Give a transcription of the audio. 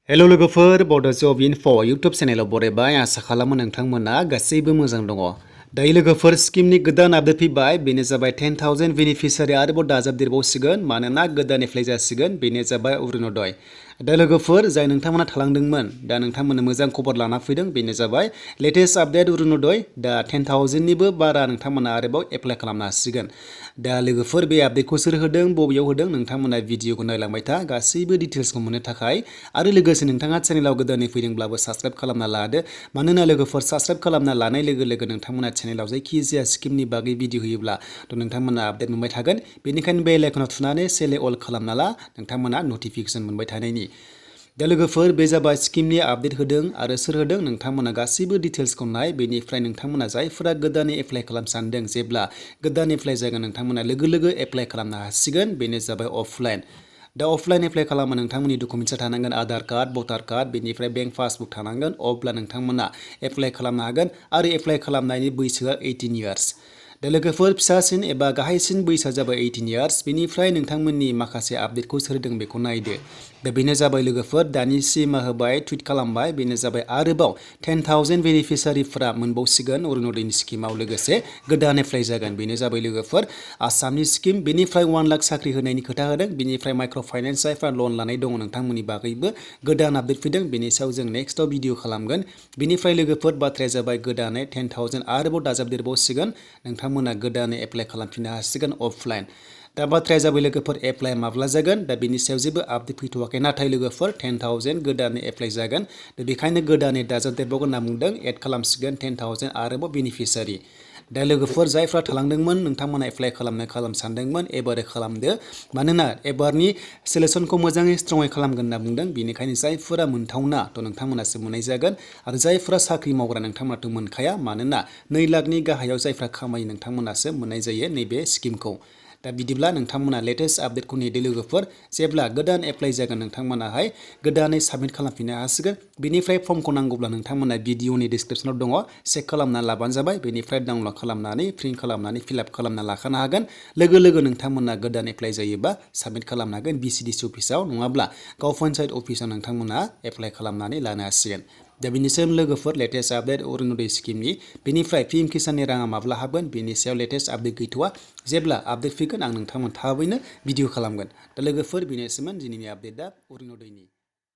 Hello लोगोफोर बड' जब enough' YouTube चेनेलाव बरायबाय आसा खालामो नोंथांमोना गासैबो मोजां दङ। दायो लोगोफोर स्किमनि गोदान आपडेट फैबाय बेनो जाबाय 10,000 बेनिफिसियारि आरोबाव दाजाबदेरबावसिगोन मानोना गोदान एप्लाइ जासिगोन बेनो जाबाय अरुणोदय। दा लोगोफोर जाय नोंथांमोना थालांदोंमोन दा नोंथांमोननो मोजां खबर लाना फैदों बेनो जाबाय लेटेस्ट आपडेट अरुणोदय दा 10,000निबो बारा नोंथांमोना आरोबाव एप्लाइ खालामनो हासिगोन। दा लोगोफोर बे आपडेटखौ सोर होदों बबेयाव होदों नोंथांमोना भिडिअखौ नायलांबाय था गासैबो डिटेल्सखौ मोननो थाखाय आरो लोगोसे नोंथाङा चेनेलाव गोदानै फैदोंब्लाबो साबस्क्राइब खालामना लादो मानोना लोगोफोर साबस्क्राइब खालामना लानाय लोगो लोगो नोंथांमोना चेनेलाव जायखिजाया स्किमनि बागै भिडिअ होयोब्ला नोंथांमोना आपडेट मोनबाय थागोन बेनिखायनो बेल आइकनाव थुनानै सेले अल खालामना ला नोंथांमोना नटिफिकेसन मोनबाय थानायनि। दा लोगोफोर बे जाबाय स्किमनि आपडेट होदों आरो सोर होदों नोंथांमोना गासैबो डिटेल्सखौ नाय बेनिफ्राय नोंथांमोना जायफोरा गोदानै एप्लाइ खालामनो सानदों जेब्ला गोदान एप्लाइ जागोन नोंथांमोना लोगो लोगो एप्लाइ खालामनो हासिगोन बेनो जाबाय अफलाइन। दा अफलाइन एप्लाइ खालामो नोंथांमोननि डकुमेन्ट्सआ थानांगोन आधार कार्ड भटार कार्ड बेनिफ्राय बेंक पासबुक थानांगोन अब्ला नोंथांमोना एप्लाइ खालामनो हागोन आरो एप्लाइ खालामनायनि बैसोआ 18 इयार्स। दा लोगोफोर फिसासिन एबा गाहायसिन बैसोआ जाबाय 18 इयार्स बेनिफ्राय नोंथांमोननि माखासे आपडेटखौ सोर होदों बेखौ नायदो। दा बेनो जाबाय लोगोफोर दानि सिमा होबाय टुइट खालामबाय बेनो जाबाय आरोबाव 10,000 बेनिफिसियारिफोरा मोनबावसिगोन अरुणोदयनि स्किमाव लोगोसे गोदान एप्लाइ जागोन बेनो जाबाय लोगोफोर आसामनि स्किम बेनिफ्राय 1 लाख साख्रि होनायनि खोथा होदों बेनिफ्राय माइक्र' फाइनान्स जायफ्रा लन लानाय दङ नोंथांमोननि बागैबो गोदान आपडेट फैदों बेनि सायाव जों नेक्स्टआव भिडिअ खालामगोन। बेनिफ्राय लोगोफोर बाथ्राया जाबाय गोदानै 10,000 आरोबाव दाजाबदेरबावसिगोन नोंथांमोना गोदानै एप्लाइ खालामफिननो हासिगोन अफलाइन। दा बाथ्राया जाबाय लोगोफोर एप्लाइ माब्ला जागोन दा बेनि सायाव जेबो आपडेट फैथ'वाखै नाथाय लोगोफोर 10,000 गोदानै एप्लाइ जागोन दा बेखायनो गोदानै दाजाबदेरबावगोन होनना बुंदों एड खालामसिगोन 10,000 आरोबाव बेनिफिसियारि। दा लोगोफोर जायफ्रा थालांदोंमोन नोंथांमोना एप्लाइ खालामनो सानदोंमोन एबारै खालामदो मानोना एबारनि सिलेक्सनखौ मोजाङै स्ट्रङै खालामगोन होनना बुंदों बेनिखायनो जायफोरा मोनथावना थ' नोंथांमोनासो मोननाय जागोन आरो जायफोरा साख्रि मावग्रा नोंथांमोनाथ' मोनखाया मानोना 2 लाखनि गाहायाव जायफ्रा खामायो नोंथांमोनासो मोननाय जायो नैबे स्किमखौ। दा बिदिब्ला नोंथांमोना लेटेस्ट आपडेटखौ नेदो लोगोफोर जेब्ला गोदान एप्लाइ जागोन नोंथांमोनाहाय गोदानै साबमिट खालामफिननो हासिगोन। बेनिफ्राय फर्मखौ नांगौब्ला नोंथांमोना भिडिअनि डिसक्रिपसनाव दङ चेक खालामना लाबानो जाबाय बेनिफ्राय डाउनलड खालामनानै प्रिन्ट खालामनानै फिलआप खालामना लाखानो हागोन लोगो लोगो नोंथांमोना गोदान एप्लाइ जायोबा साबमिट खालामनो हागोन BCDC अफिसाव नङाब्ला गाव पन्सायत अफिसाव नोंथांमोना एप्लाइ खालामनानै लानो हासिगोन। दा बेनिसिम लोगोफोर लेटेस्ट आपडेट अरुणोदय स्किमनि बेनिफ्राय PM किसाननि राङा माब्ला हाबगोन बेनि सायाव लेटेस्ट आपडेट गैथ'वा जेब्ला आपडेट फैगोन आं नोंथांमोन थाबैनो भिडिअ खालामगोन। दा लोगोफोर बेनोसैमोन दिनैनि आपडेटआ अरुणोदयनि।